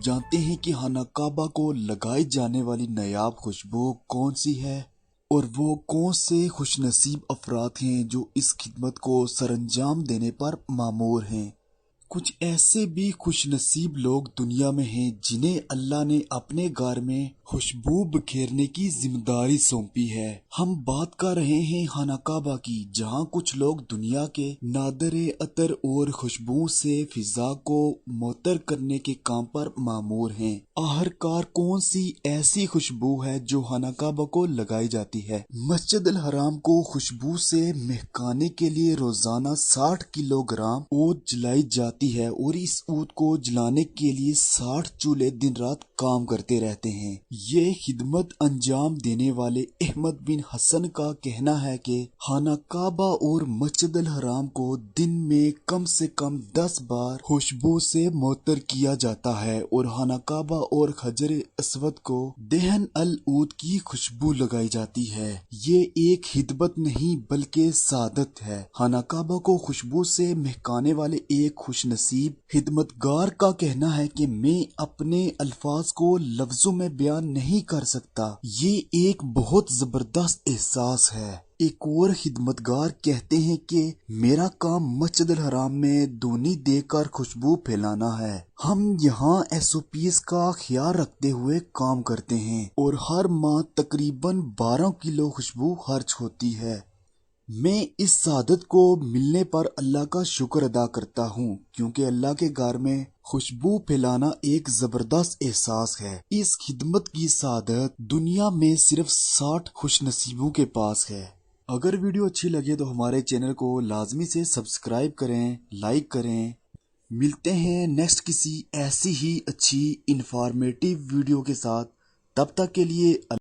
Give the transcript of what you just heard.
जानते हैं कि खाना काबा को लगाई जाने वाली नायाब खुशबू कौन सी है और वो कौन से खुशनसीब अफराद हैं जो इस खिदमत को सरअंजाम देने पर मामूर हैं। कुछ ऐसे भी खुशनसीब लोग दुनिया में हैं जिन्हें अल्लाह ने अपने घर में खुशबू बिखेरने की जिम्मेदारी सौंपी है। हम बात कर रहे हैं खाना काबा की, जहां कुछ लोग दुनिया के नादरे अतर और खुशबू से फिजा को मुअत्तर करने के काम पर मामूर हैं। आखिरकार कौन सी ऐसी खुशबू है जो खाना काबा को लगाई जाती है। मस्जिद अल हराम को खुशबू से महकाने के लिए रोजाना 60 किलोग्राम ऊद जलाई जाती है और इस ऊद को जलाने के लिए 60 चूल्हे दिन रात काम करते रहते हैं। ये खिदमत अंजाम देने वाले अहमद बिन हसन का कहना है कि खाना काबा और मस्जिद अल हराम को दिन में कम से कम 10 बार खुशबू से मुअत्तर किया जाता है और खाना काबा और हजर अस्वद को दहन अल ऊद की खुशबू लगाई जाती है। ये एक खिदमत नहीं बल्कि सादत है। खाना काबा को खुशबू से महकाने वाले एक खुशनसीब खिदमतगार का कहना है कि मैं अपने अल्फाज को लफ्जों में बयान नहीं कर सकता। ये एक बहुत जबरदस्त एहसास है। एक और खिदमतगार कहते हैं कि मेरा काम मस्जिद अल हराम में दूनी देकर खुशबू फैलाना है। हम यहाँ SOPs का ख्याल रखते हुए काम करते हैं और हर माह तकरीबन 12 किलो खुशबू खर्च होती है। मैं इस सादत को मिलने पर अल्लाह का शुक्र अदा करता हूँ, क्योंकि अल्लाह के घर में खुशबू फैलाना एक जबरदस्त एहसास है। इस खिदमत की सादत दुनिया में सिर्फ 60 खुशनसीबों के पास है। अगर वीडियो अच्छी लगे तो हमारे चैनल को लाजमी से सब्सक्राइब करें, लाइक करें। मिलते हैं नेक्स्ट किसी ऐसी ही अच्छी इंफॉर्मेटिव वीडियो के साथ। तब तक के लिए